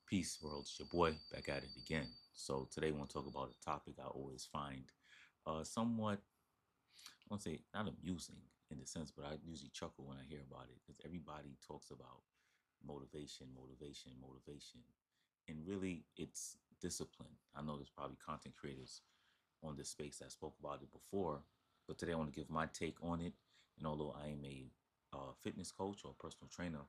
Peace, world. It's your boy back at it again. So today, I want to talk about a topic I always find somewhat, I won't say not amusing in the sense, but I usually chuckle when I hear about it because everybody talks about motivation, motivation, motivation, and really it's discipline. I know there's probably content creators on this space that spoke about it before, but today I want to give my take on it. And although I am a fitness coach or personal trainer,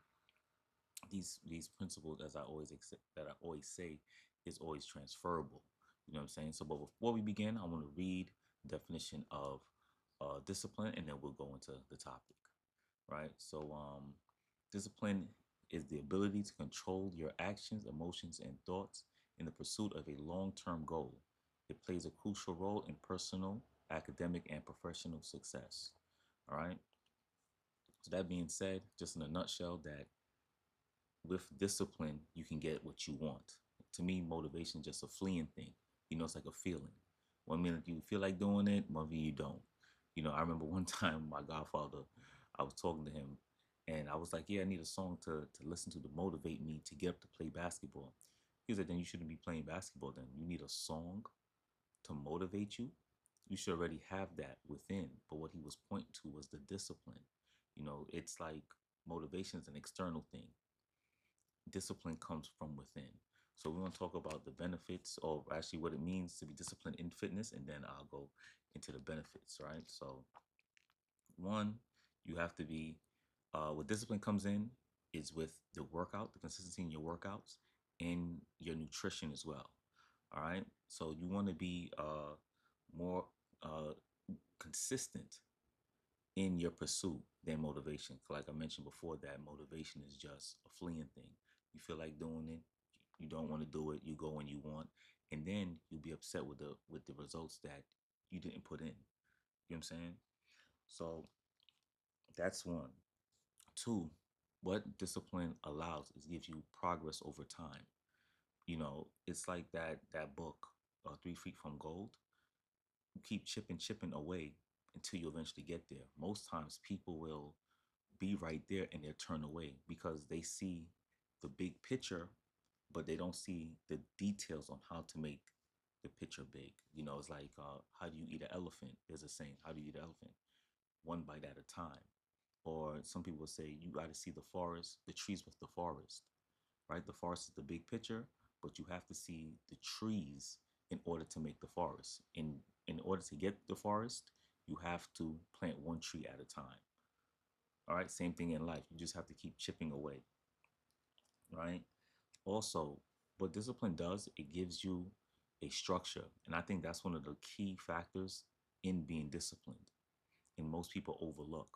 these principles, as I always that I always say, is always transferable. You know what I'm saying? So, but before we begin, I want to read the definition of discipline, and then we'll go into the topic. Right? So, discipline is the ability to control your actions, emotions, and thoughts in the pursuit of a long-term goal. It plays a crucial role in personal, academic, and professional success. All right. So that being said, just in a nutshell, that with discipline, you can get what you want. To me, motivation is just a fleeing thing. It's like a feeling. One minute you feel like doing it, one minute you don't. I remember one time my godfather, I was talking to him and I was like, yeah, I need a song to listen to motivate me to get up to play basketball. He said, then you shouldn't be playing basketball then. You need a song to motivate you. You should already have that within. But what he was pointing to was the discipline. It's like motivation is an external thing, discipline comes from within. So we want to talk about the benefits, or actually what it means to be disciplined in fitness, and then I'll go into the benefits, right? So one, you have to be, what discipline comes in is with the workout, the consistency in your workouts, and your nutrition as well. All right. So you want to be more uh, consistent in your pursuit than motivation. Like I mentioned before, that motivation is just a fleeing thing. You feel like doing it, you don't want to do it, you go when you want, and then you'll be upset with the results that you didn't put in. You know what I'm saying? So that's one. Two, what discipline allows is gives you progress over time. It's like that book, 3 Feet from Gold. You keep chipping away until you eventually get there. Most times people will be right there and they'll turn away because they see the big picture, but they don't see the details on how to make the picture big. It's like, how do you eat an elephant? There's a saying, how do you eat an elephant? One bite at a time. Or some people say you got to see the forest, the trees with the forest, right? The forest is the big picture, but you have to see the trees in order to make the forest. In order to get the forest, you have to plant one tree at a time. All right, same thing in life. You just have to keep chipping away, right? Also, what discipline does, it gives you a structure. And I think that's one of the key factors in being disciplined. And most people overlook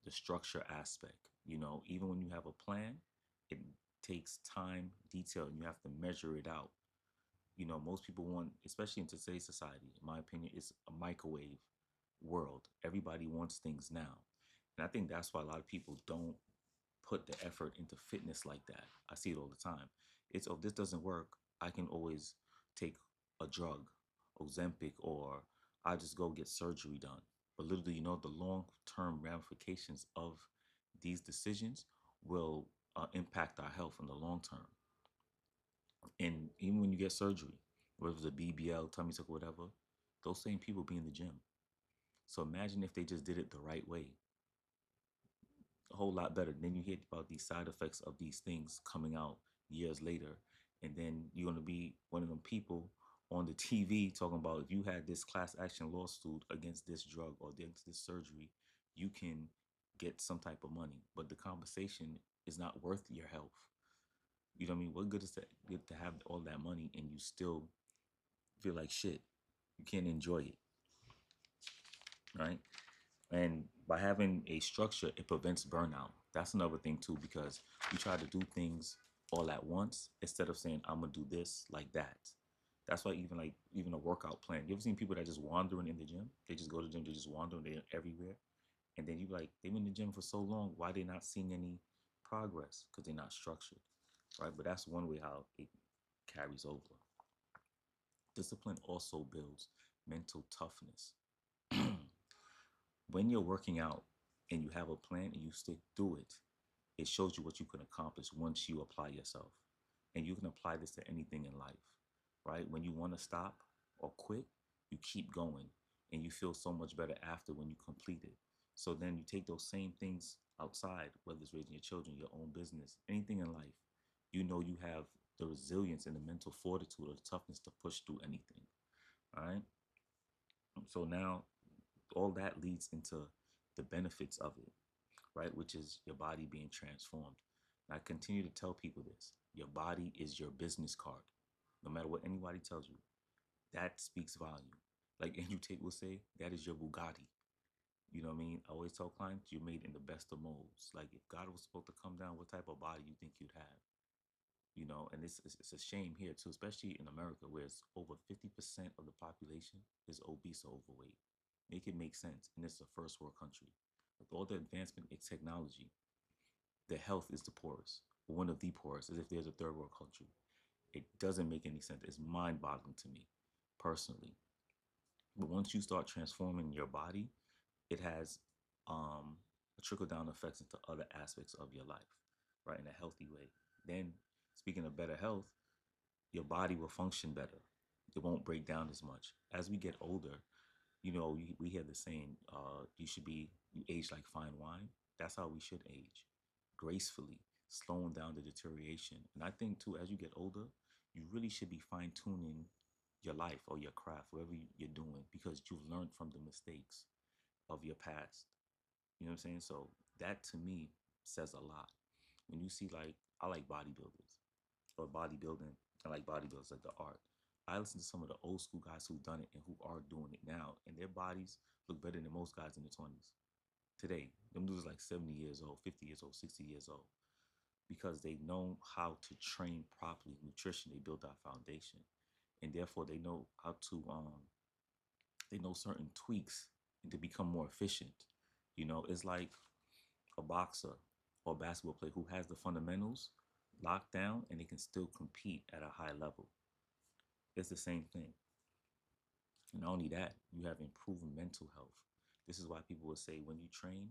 the structure aspect. Even when you have a plan, it takes time, detail, and you have to measure it out. Most people want, especially in today's society, in my opinion, it's a microwave world. Everybody wants things now. And I think that's why a lot of people don't put the effort into fitness like that. I see it all the time. It's, oh, this doesn't work, I can always take a drug, Ozempic, or I just go get surgery done. But literally, the long term ramifications of these decisions will impact our health in the long term. And even when you get surgery, whether it's a BBL, tummy tuck, whatever, those same people be in the gym. So imagine if they just did it the right way, a whole lot better. Then you hear about these side effects of these things coming out years later, and then you're gonna be one of them people on the TV talking about if you had this class action lawsuit against this drug or against this surgery, you can get some type of money, but the compensation is not worth your health. You know what I mean? What good is it good to have all that money and you still feel like shit? You can't enjoy it, right? And by having a structure, it prevents burnout. That's another thing too, because you try to do things all at once instead of saying, I'm gonna do this like that. That's why even a workout plan. You ever seen people that just wandering in the gym? They just go to the gym, they just wandering, they're everywhere. And then you like, they've been in the gym for so long, why they not seeing any progress? Because they're not structured. Right? But that's one way how it carries over. Discipline also builds mental toughness. When you're working out and you have a plan and you stick through it, it shows you what you can accomplish once you apply yourself. And you can apply this to anything in life, right? When you want to stop or quit, you keep going and you feel so much better after when you complete it. So then you take those same things outside, whether it's raising your children, your own business, anything in life, you know you have the resilience and the mental fortitude or the toughness to push through anything. All right. So now all that leads into the benefits of it, right? Which is your body being transformed. And I continue to tell people this: your body is your business card. No matter what anybody tells you, that speaks volume. Like Andrew Tate will say, that is your Bugatti. You know what I mean? I always tell clients, you're made in the best of molds. Like if God was supposed to come down, what type of body you think you'd have? You know, and it's a shame here too, especially in America, where it's over 50% of the population is obese or overweight. Make it make sense. And it's a first world country. With all the advancement in technology, the health is the poorest, one of the poorest, as if there's a third world country. It doesn't make any sense. It's mind boggling to me personally. But once you start transforming your body, it has a trickle down effects into other aspects of your life, right, in a healthy way. Then, speaking of better health, your body will function better. It won't break down as much. As we get older, you know, we hear the saying, you age like fine wine. That's how we should age, gracefully, slowing down the deterioration. And I think too, as you get older, you really should be fine tuning your life or your craft, whatever you're doing, because you've learned from the mistakes of your past. You know what I'm saying? So that to me says a lot. When you see like I like bodybuilders or bodybuilding, I like bodybuilders like the art. I listen to some of the old school guys who've done it and who are doing it now, and their bodies look better than most guys in the 20s today. Them dudes like 70 years old, 50 years old, 60 years old, because they know how to train properly. Nutrition, they build that foundation, and therefore they know certain tweaks and to become more efficient. You know, it's like a boxer or a basketball player who has the fundamentals locked down and they can still compete at a high level. It's the same thing. And not only that, you have improved mental health. This is why people will say when you train,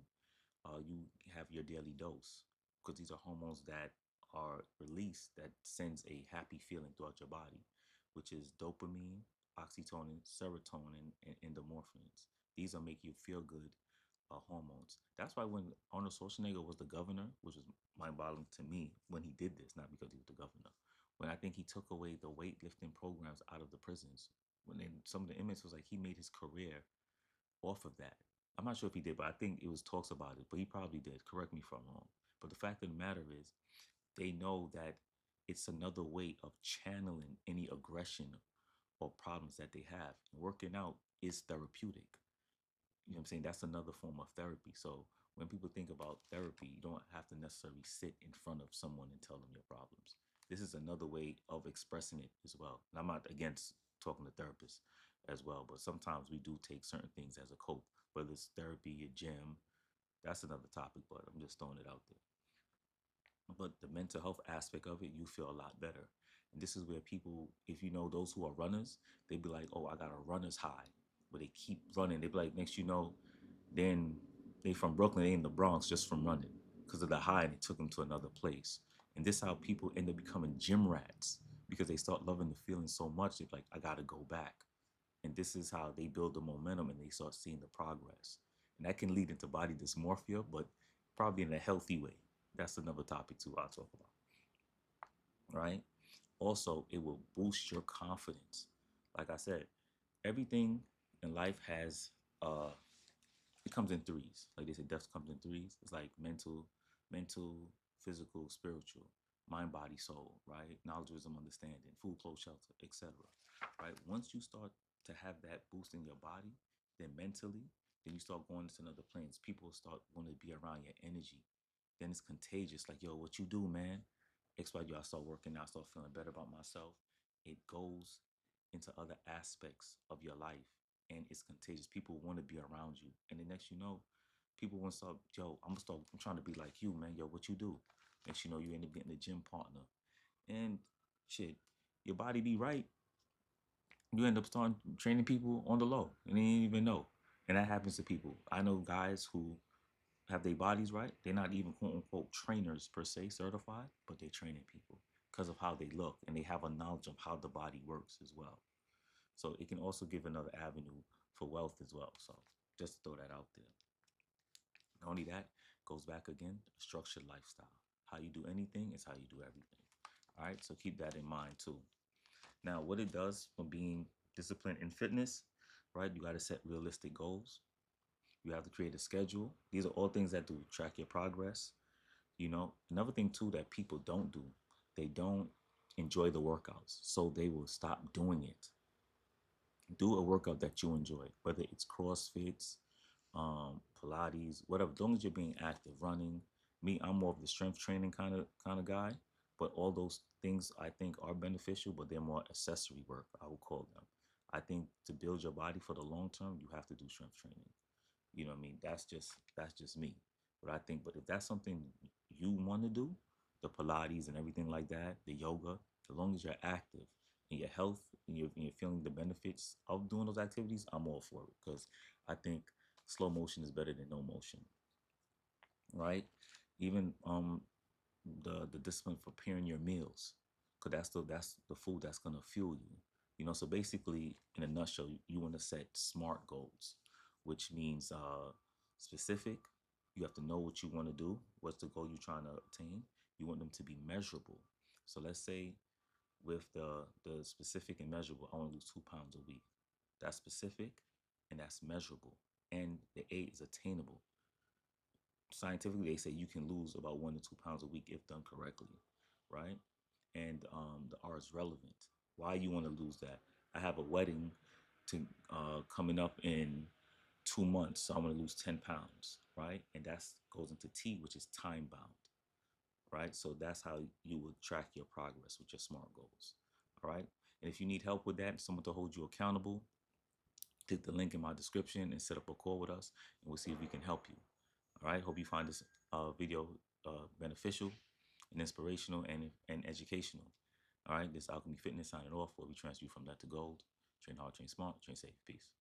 you have your daily dose, because these are hormones that are released that sends a happy feeling throughout your body, which is dopamine, oxytocin, serotonin, and endorphins. These are make you feel good hormones. That's why when Arnold Schwarzenegger was the governor, which was mind-boggling to me when he did this, not because he was the governor, when I think he took away the weightlifting programs out of the prisons, when then some of the inmates was like he made his career off of that. I'm not sure if he did, but I think it was talks about it, but he probably did. Correct me if I'm wrong. But the fact of the matter is, they know that it's another way of channeling any aggression or problems that they have. Working out is therapeutic. You know what I'm saying? That's another form of therapy. So when people think about therapy, you don't have to necessarily sit in front of someone and tell them your problems. This is another way of expressing it as well. And I'm not against talking to therapists as well, but sometimes we do take certain things as a cope, whether it's therapy, your gym. That's another topic, but I'm just throwing it out there. But the mental health aspect of it, you feel a lot better. And this is where people, if you know those who are runners, they be like, oh, I got a runner's high. But they keep running. They be like, next you know, then they from Brooklyn, they in the Bronx just from running because of the high, and it took them to another place. And this is how people end up becoming gym rats because they start loving the feeling so much. They're like, I gotta go back. And this is how they build the momentum and they start seeing the progress. And that can lead into body dysmorphia, but probably in a healthy way. That's another topic too I'll talk about. Right? Also, it will boost your confidence. Like I said, everything in life has it comes in threes. Like they say, death comes in threes. It's like mental, physical, spiritual, mind, body, soul, right? Knowledge, wisdom, understanding, food, clothes, shelter, etc. Right? Once you start to have that boost in your body, then mentally, then you start going into another planes. People start wanting to be around your energy. Then it's contagious. Like, yo, what you do, man? X, Y, Z. I start working out, I start feeling better about myself. It goes into other aspects of your life and it's contagious. People want to be around you. And the next you know, people want to start, yo, I'm trying to be like you, man. Yo, what you do? Next you know, you end up getting a gym partner. And shit, your body be right. You end up starting training people on the low and they didn't even know. And that happens to people. I know guys who have their bodies right. They're not even quote unquote trainers per se certified, but they're training people. because of how they look, and they have a knowledge of how the body works as well. So it can also give another avenue for wealth as well. So just to throw that out there. Not only that, goes back again, structured lifestyle. How you do anything is how you do everything. All right, so keep that in mind too. Now, what it does for being disciplined in fitness, right? You got to set realistic goals. You have to create a schedule. These are all things that do track your progress. Another thing too that people don't do, they don't enjoy the workouts, so they will stop doing it. Do a workout that you enjoy, whether it's CrossFits, Pilates, whatever. As long as you're being active, running. Me, I'm more of the strength training kind of guy. But all those things I think are beneficial, but they're more accessory work. I would call them. I think to build your body for the long term, you have to do strength training. You know what I mean? That's just me. But I think, but if that's something you want to do, the Pilates and everything like that, the yoga, as long as you're active and your health and you're feeling the benefits of doing those activities, I'm all for it because I think slow motion is better than no motion, right? Even the discipline for preparing your meals, because that's the food that's gonna fuel you. So basically, in a nutshell, you want to set smart goals, which means specific. You have to know what you want to do. What's the goal you're trying to obtain? You want them to be measurable. So let's say with the specific and measurable, I want to lose 2 pounds a week. That's specific and that's measurable, and the A is attainable. Scientifically, they say you can lose about 1 to 2 pounds a week if done correctly, right? And the R is relevant. Why you want to lose that? I have a wedding to coming up in 2 months, so I'm going to lose 10 pounds, right? And that's goes into T, which is time bound, right? So that's how you will track your progress with your SMART goals, all right? And if you need help with that, someone to hold you accountable, click the link in my description and set up a call with us, and we'll see if we can help you. All right. Hope you find this video beneficial and inspirational and educational. All right. This is Alchemy Fitness signing off, where we transfer you from that to gold. Train hard, train smart, train safe. Peace.